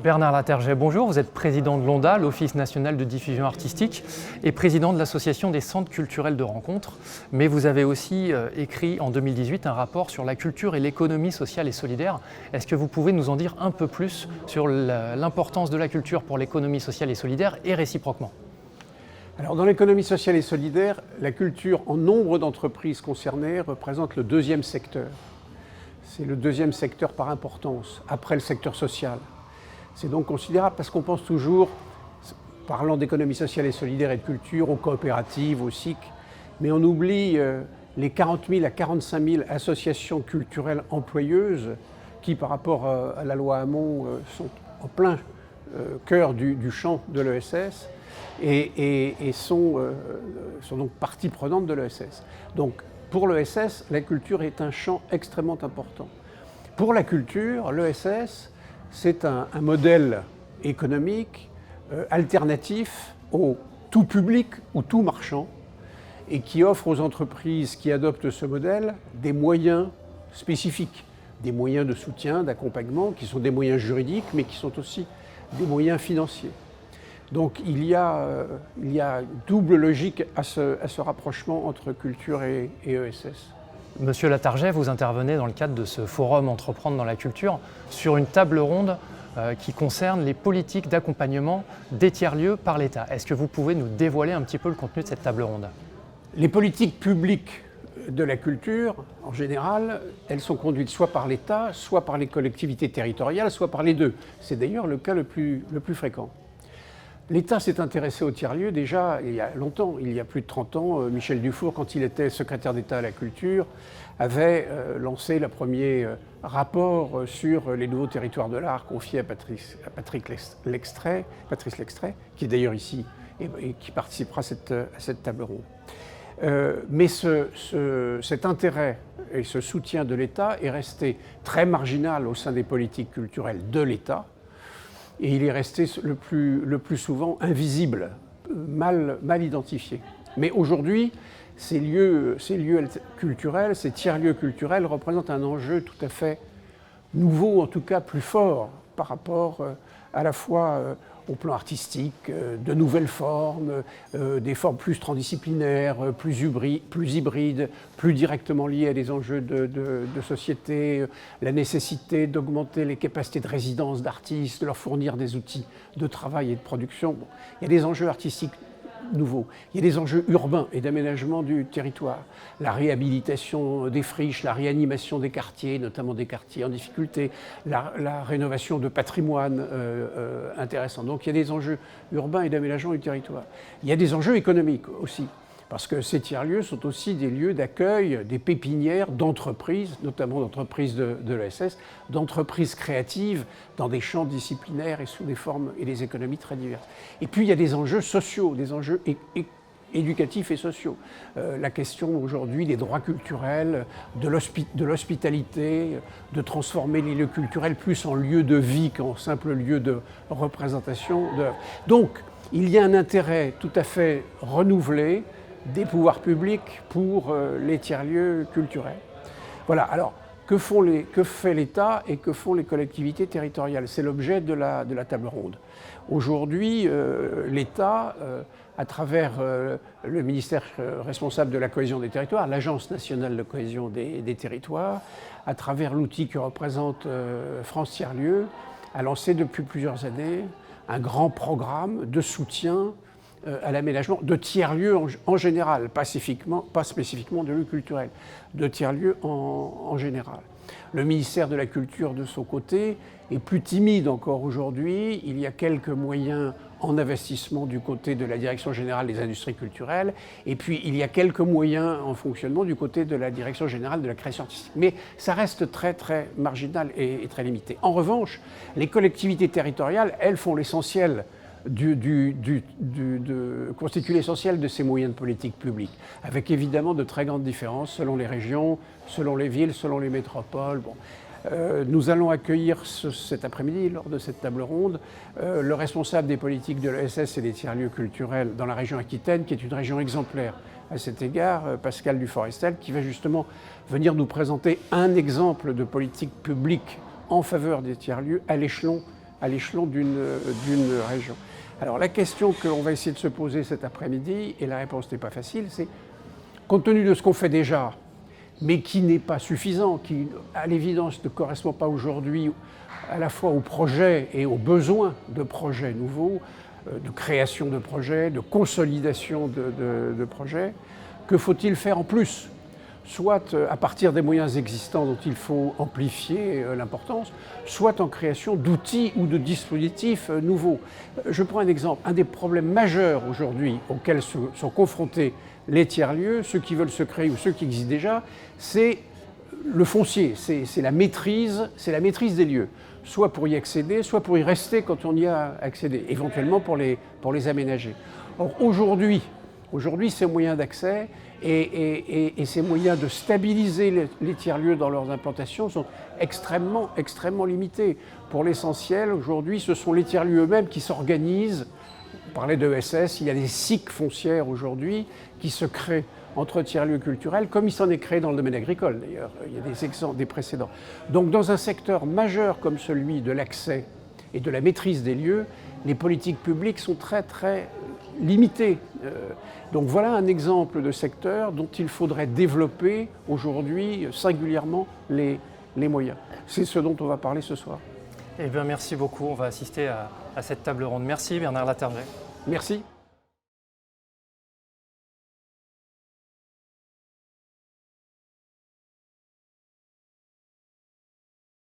Bernard Laterjet, bonjour. Vous êtes président de l'ONDA, l'Office national de diffusion artistique, et président de l'Association des centres culturels de rencontres. Mais vous avez aussi écrit en 2018 un rapport sur la culture et l'économie sociale et solidaire. Est-ce que vous pouvez nous en dire un peu plus sur l'importance de la culture pour l'économie sociale et solidaire et réciproquement ? Alors, dans l'économie sociale et solidaire, la culture, en nombre d'entreprises concernées, représente le deuxième secteur. C'est le deuxième secteur par importance, après le secteur social. C'est donc considérable parce qu'on pense toujours, parlant d'économie sociale et solidaire et de culture, aux coopératives, aux SIC, mais on oublie les 40 000 à 45 000 associations culturelles employeuses qui, par rapport à la loi Hamon, sont en plein cœur du champ de l'ESS et sont donc partie prenante de l'ESS. Donc, pour l'ESS, la culture est un champ extrêmement important. Pour la culture, l'ESS, c'est un modèle économique alternatif au tout public ou tout marchand et qui offre aux entreprises qui adoptent ce modèle des moyens spécifiques, des moyens de soutien, d'accompagnement, qui sont des moyens juridiques, mais qui sont aussi des moyens financiers. Donc il y a une double logique à ce rapprochement entre culture et ESS. Monsieur Laterjet, vous intervenez dans le cadre de ce forum Entreprendre dans la culture sur une table ronde qui concerne les politiques d'accompagnement des tiers-lieux par l'État. Est-ce que vous pouvez nous dévoiler un petit peu le contenu de cette table ronde ? Les politiques publiques de la culture, en général, elles sont conduites soit par l'État, soit par les collectivités territoriales, soit par les deux. C'est d'ailleurs le cas le plus fréquent. L'État s'est intéressé aux tiers-lieux déjà il y a longtemps, il y a plus de 30 ans. Michel Dufour, quand il était secrétaire d'État à la culture, avait lancé le premier rapport sur les nouveaux territoires de l'art confié à Patrice Lextrait, qui est d'ailleurs ici et qui participera à cette table ronde. Mais cet intérêt et ce soutien de l'État est resté très marginal au sein des politiques culturelles de l'État. Et il est resté le plus souvent invisible, mal identifié. Mais aujourd'hui, ces lieux culturels, ces tiers-lieux culturels représentent un enjeu tout à fait nouveau, en tout cas plus fort, par rapport à la fois au plan artistique, de nouvelles formes, des formes plus transdisciplinaires, plus hybrides, plus directement liées à des enjeux de société, la nécessité d'augmenter les capacités de résidence d'artistes, de leur fournir des outils de travail et de production. Bon, il y a des enjeux artistiques nouveaux. Il y a des enjeux urbains et d'aménagement du territoire. La réhabilitation des friches, la réanimation des quartiers, notamment des quartiers en difficulté, la rénovation de patrimoine intéressant. Donc il y a des enjeux urbains et d'aménagement du territoire. Il y a des enjeux économiques aussi, parce que ces tiers-lieux sont aussi des lieux d'accueil, des pépinières d'entreprises, notamment d'entreprises de l'ESS, d'entreprises créatives dans des champs disciplinaires et sous des formes et des économies très diverses. Et puis il y a des enjeux sociaux, des enjeux éducatifs et sociaux. La question aujourd'hui des droits culturels, de l'hospitalité, de transformer les lieux culturels plus en lieu de vie qu'en simple lieu de représentation. Donc il y a un intérêt tout à fait renouvelé des pouvoirs publics pour les tiers-lieux culturels. Voilà, alors que fait l'État et que font les collectivités territoriales ? C'est l'objet de la table ronde. Aujourd'hui, l'État, à travers le ministère responsable de la cohésion des territoires, l'Agence nationale de cohésion des territoires, à travers l'outil que représente France Tiers-Lieux, a lancé depuis plusieurs années un grand programme de soutien à l'aménagement de tiers-lieux en général, pas spécifiquement de lieux culturels, de tiers-lieux en général. Le ministère de la Culture, de son côté, est plus timide encore aujourd'hui. Il y a quelques moyens en investissement du côté de la Direction générale des industries culturelles, et puis il y a quelques moyens en fonctionnement du côté de la Direction générale de la création artistique. Mais ça reste très très marginal et très limité. En revanche, les collectivités territoriales, elles font l'essentiel constitue l'essentiel de ces moyens de politique publique, avec évidemment de très grandes différences selon les régions, selon les villes, selon les métropoles. Bon. Nous allons accueillir cet après-midi, lors de cette table ronde, le responsable des politiques de l'ESS et des tiers-lieux culturels dans la région Aquitaine, qui est une région exemplaire à cet égard, Pascal Duforestel, qui va justement venir nous présenter un exemple de politique publique en faveur des tiers-lieux à l'échelon à l'échelon d'une région. Alors la question que l'on va essayer de se poser cet après-midi, et la réponse n'est pas facile, c'est compte tenu de ce qu'on fait déjà, mais qui n'est pas suffisant, qui à l'évidence ne correspond pas aujourd'hui à la fois aux projets et aux besoins de projets nouveaux, de création de projets, de consolidation de projets, que faut-il faire en plus ? Soit à partir des moyens existants dont il faut amplifier l'importance, soit en création d'outils ou de dispositifs nouveaux. Je prends un exemple. Un des problèmes majeurs aujourd'hui auxquels sont confrontés les tiers-lieux, ceux qui veulent se créer ou ceux qui existent déjà, c'est le foncier, c'est la maîtrise des lieux, soit pour y accéder, soit pour y rester quand on y a accédé, éventuellement pour les aménager. Or aujourd'hui, ces moyens d'accès et ces moyens de stabiliser les tiers-lieux dans leurs implantations sont extrêmement limités. Pour l'essentiel, aujourd'hui, ce sont les tiers-lieux eux-mêmes qui s'organisent. On parlait de ESS, il y a des SIC foncières aujourd'hui qui se créent entre tiers-lieux culturels, comme il s'en est créé dans le domaine agricole d'ailleurs. Il y a des exemples, des précédents. Donc dans un secteur majeur comme celui de l'accès et de la maîtrise des lieux, les politiques publiques sont très limitées. Donc voilà un exemple de secteur dont il faudrait développer aujourd'hui singulièrement les moyens. C'est ce dont on va parler ce soir. Eh bien, merci beaucoup. On va assister à cette table ronde. Merci Bernard Laterjet. Merci.